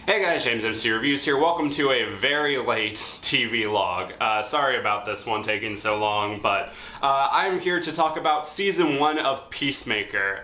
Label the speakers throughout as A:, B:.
A: Hey guys, JamesMCD Reviews here. Welcome to a very late TV log. Sorry about this one taking so long, but I'm here to talk about Season 1 of Peacemaker.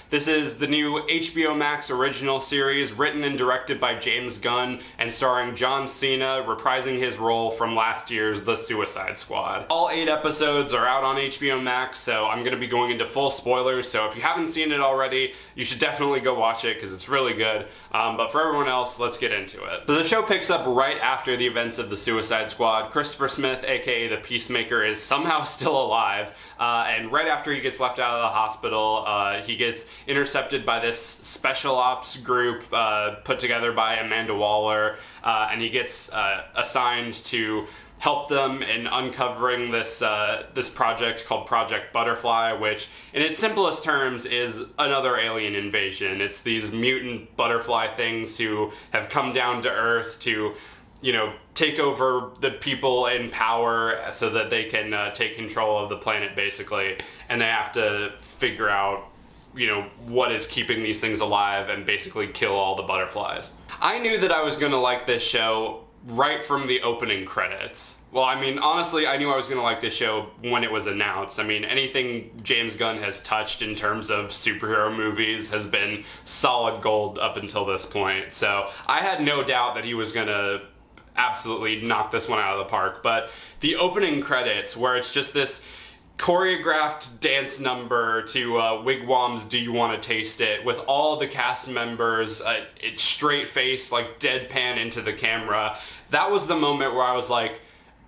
A: This is the new HBO Max original series written and directed by James Gunn and starring John Cena reprising his role from last year's The Suicide Squad. All 8 episodes are out on HBO Max, so I'm going to be going into full spoilers, so if you haven't seen it already, you should definitely go watch it because it's really good. But for everyone else, let's get into it. So the show picks up right after the events of the Suicide Squad. Christopher Smith, aka the Peacemaker, is somehow still alive, and right after he gets left out of the hospital, he gets intercepted by this special ops group put together by Amanda Waller, and he gets assigned to help them in uncovering this this project called Project Butterfly, which in its simplest terms is another alien invasion. It's these mutant butterfly things who have come down to Earth to, you know, take over the people in power so that they can take control of the planet, basically, and they have to figure out, you know, what is keeping these things alive and basically kill all the butterflies. I knew that I was gonna like this show right from the opening credits. Well, I mean, honestly, I knew I was going to like this show when it was announced. I mean, anything James Gunn has touched in terms of superhero movies has been solid gold up until this point. So I had no doubt that he was going to absolutely knock this one out of the park. But the opening credits, where it's just this choreographed dance number to Wigwam's Do You Want to Taste It, with all the cast members it's straight face, like deadpan into the camera, that was the moment where I was like,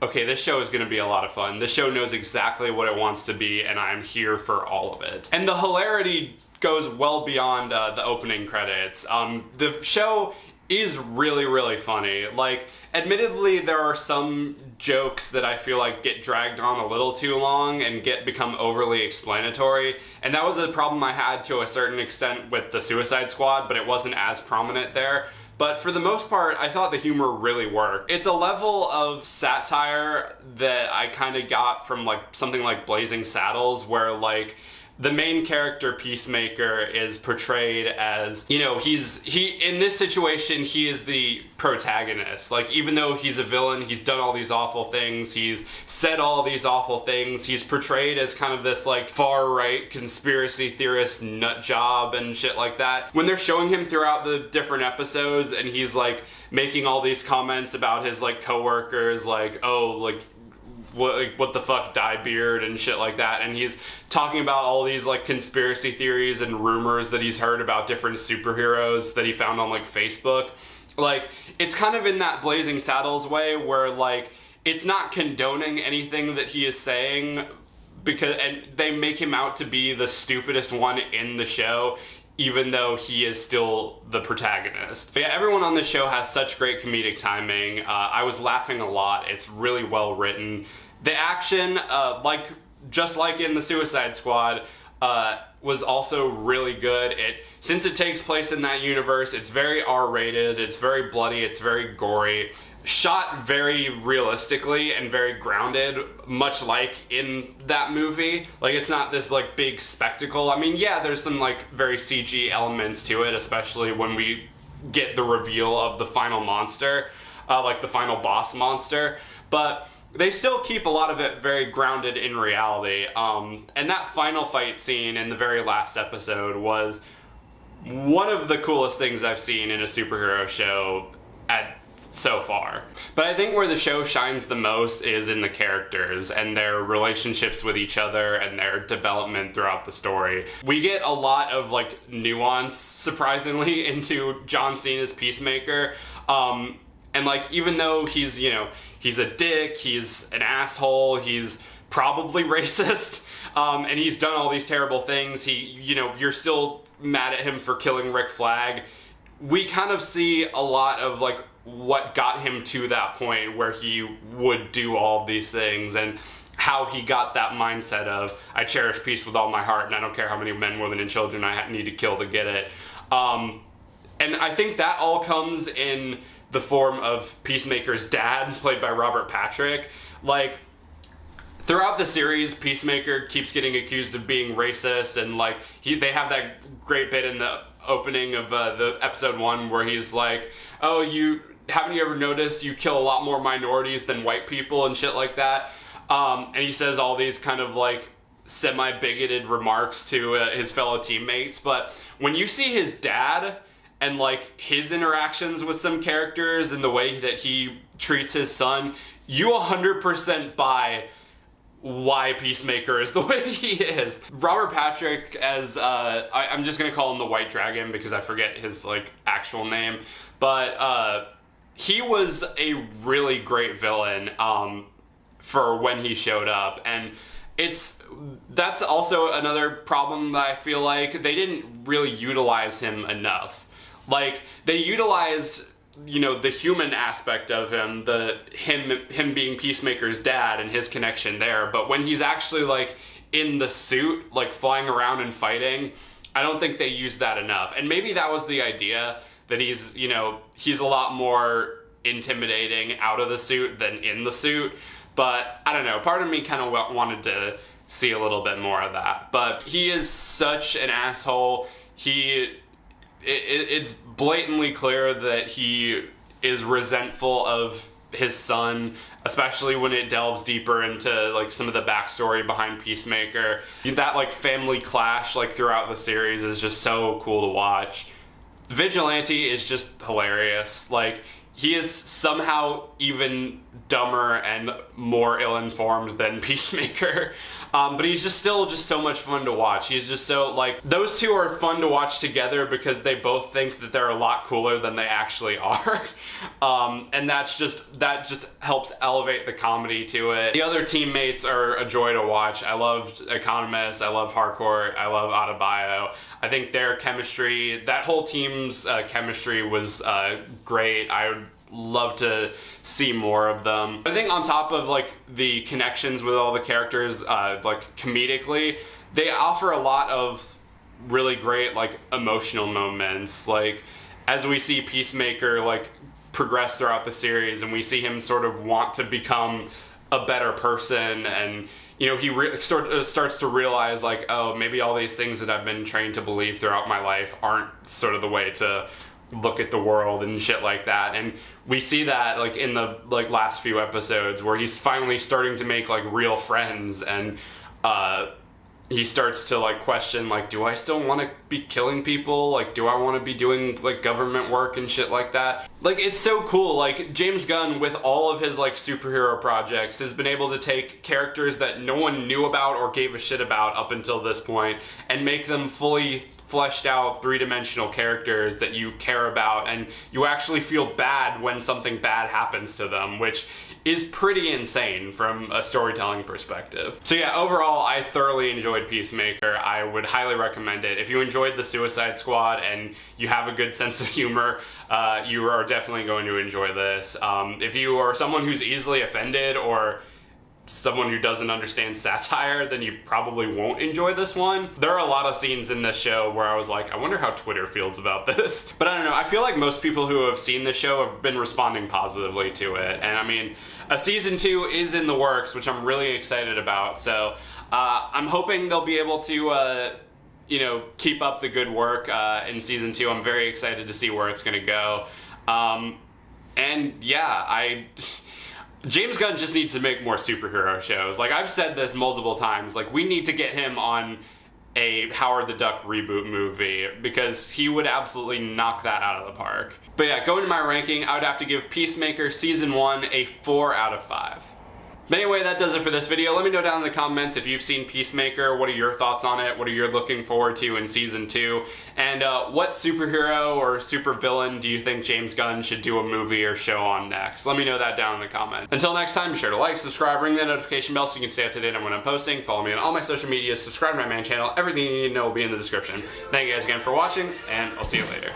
A: okay, this show is going to be a lot of fun. This show knows exactly what it wants to be, and I'm here for all of it. And the hilarity goes well beyond the opening credits. The show is really, really funny. Like, admittedly, there are some jokes that I feel like get dragged on a little too long and become overly explanatory, and that was a problem I had to a certain extent with the Suicide Squad, but it wasn't as prominent there. But for the most part, I thought the humor really worked. It's a level of satire that I kind of got from like something like Blazing Saddles, where like the main character Peacemaker is portrayed as, you know, in this situation, he is the protagonist. Like, even though he's a villain, he's done all these awful things, he's said all these awful things, he's portrayed as kind of this like far-right conspiracy theorist nut job and shit like that. When they're showing him throughout the different episodes and he's like making all these comments about his like coworkers, like, oh, like, what the fuck, dye beard and shit like that, and he's talking about all these like conspiracy theories and rumors that he's heard about different superheroes that he found on like Facebook. Like, it's kind of in that Blazing Saddles way where like it's not condoning anything that he is saying, and they make him out to be the stupidest one in the show, even though he is still the protagonist. But yeah, everyone on this show has such great comedic timing. I was laughing a lot. It's really well written. The action, just like in the Suicide Squad, was also really good. Since it takes place in that universe, it's very R-rated, it's very bloody, it's very gory. Shot very realistically and very grounded, much like in that movie. Like, it's not this like big spectacle. I mean, yeah, there's some like very CG elements to it, especially when we get the reveal of the final monster, like the final boss monster, but they still keep a lot of it very grounded in reality. And that final fight scene in the very last episode was one of the coolest things I've seen in a superhero show so far. But I think where the show shines the most is in the characters and their relationships with each other and their development throughout the story. We get a lot of like nuance, surprisingly, into John Cena's Peacemaker. And like, even though he's, you know, he's a dick, he's an asshole, he's probably racist, and he's done all these terrible things, you know, you're still mad at him for killing Rick Flag. We kind of see a lot of like what got him to that point where he would do all these things, and how he got that mindset of, I cherish peace with all my heart and I don't care how many men, women, and children I need to kill to get it. And I think that all comes in the form of Peacemaker's dad, played by Robert Patrick. Like, throughout the series, Peacemaker keeps getting accused of being racist, and like they have that great bit in the opening of the episode 1 where he's like, oh, haven't you ever noticed you kill a lot more minorities than white people and shit like that? And he says all these kind of like semi-bigoted remarks to his fellow teammates, but when you see his dad and like his interactions with some characters and the way that he treats his son, you 100% buy why Peacemaker is the way he is. Robert Patrick as, I'm just gonna call him the White Dragon because I forget his like actual name, but he was a really great villain for when he showed up, and that's also another problem that I feel like they didn't really utilize him enough. Like, they utilized, you know, the human aspect of him, him being Peacemaker's dad and his connection there, but when he's actually like in the suit, like flying around and fighting, I don't think they used that enough. And maybe that was the idea, that he's, you know, he's a lot more intimidating out of the suit than in the suit. But I don't know, part of me kind of wanted to see a little bit more of that. But he is such an asshole. It's blatantly clear that he is resentful of his son, especially when it delves deeper into like some of the backstory behind Peacemaker. That like family clash like throughout the series is just so cool to watch. Vigilante is just hilarious. Like, he is somehow even dumber and more ill-informed than Peacemaker, but he's just still just so much fun to watch. He's just so, like, those two are fun to watch together because they both think that they're a lot cooler than they actually are, and that just helps elevate the comedy to it. The other teammates are a joy to watch. I love Economist, I love Harcourt, I love Adebayo. I think their chemistry, that whole team's chemistry was great. I would love to see more of them. I think on top of like the connections with all the characters, like comedically, they offer a lot of really great like emotional moments. Like, as we see Peacemaker like progress throughout the series and we see him sort of want to become a better person, and you know, he sort of starts to realize like, oh, maybe all these things that I've been trained to believe throughout my life aren't sort of the way to look at the world and shit like that. And we see that like in the like last few episodes where he's finally starting to make like real friends, and he starts to like question like, do I still want to be killing people? Like, do I want to be doing like government work and shit like that? Like, it's so cool. Like, James Gunn, with all of his like superhero projects, has been able to take characters that no one knew about or gave a shit about up until this point and make them fully fleshed out three-dimensional characters that you care about, and you actually feel bad when something bad happens to them, which is pretty insane from a storytelling perspective. So yeah, overall, I thoroughly enjoyed Peacemaker. I would highly recommend it. If you enjoyed the Suicide Squad and you have a good sense of humor, you are definitely going to enjoy this. If you are someone who's easily offended or someone who doesn't understand satire, then you probably won't enjoy this one. There are a lot of scenes in this show where I was like, I wonder how Twitter feels about this. But I don't know, I feel like most people who have seen the show have been responding positively to it. And I mean, a season 2 is in the works, which I'm really excited about. So I'm hoping they'll be able to you know, keep up the good work in season 2. I'm very excited to see where it's gonna go. And yeah, James Gunn just needs to make more superhero shows. Like, I've said this multiple times, like, we need to get him on a Howard the Duck reboot movie because he would absolutely knock that out of the park. But yeah, going to my ranking, I would have to give Peacemaker Season 1 a 4 out of 5. But anyway, that does it for this video. Let me know down in the comments if you've seen Peacemaker. What are your thoughts on it? What are you looking forward to in Season 2? And what superhero or supervillain do you think James Gunn should do a movie or show on next? Let me know that down in the comments. Until next time, be sure to like, subscribe, ring the notification bell so you can stay up to date on when I'm posting. Follow me on all my social media, subscribe to my main channel. Everything you need to know will be in the description. Thank you guys again for watching, and I'll see you later.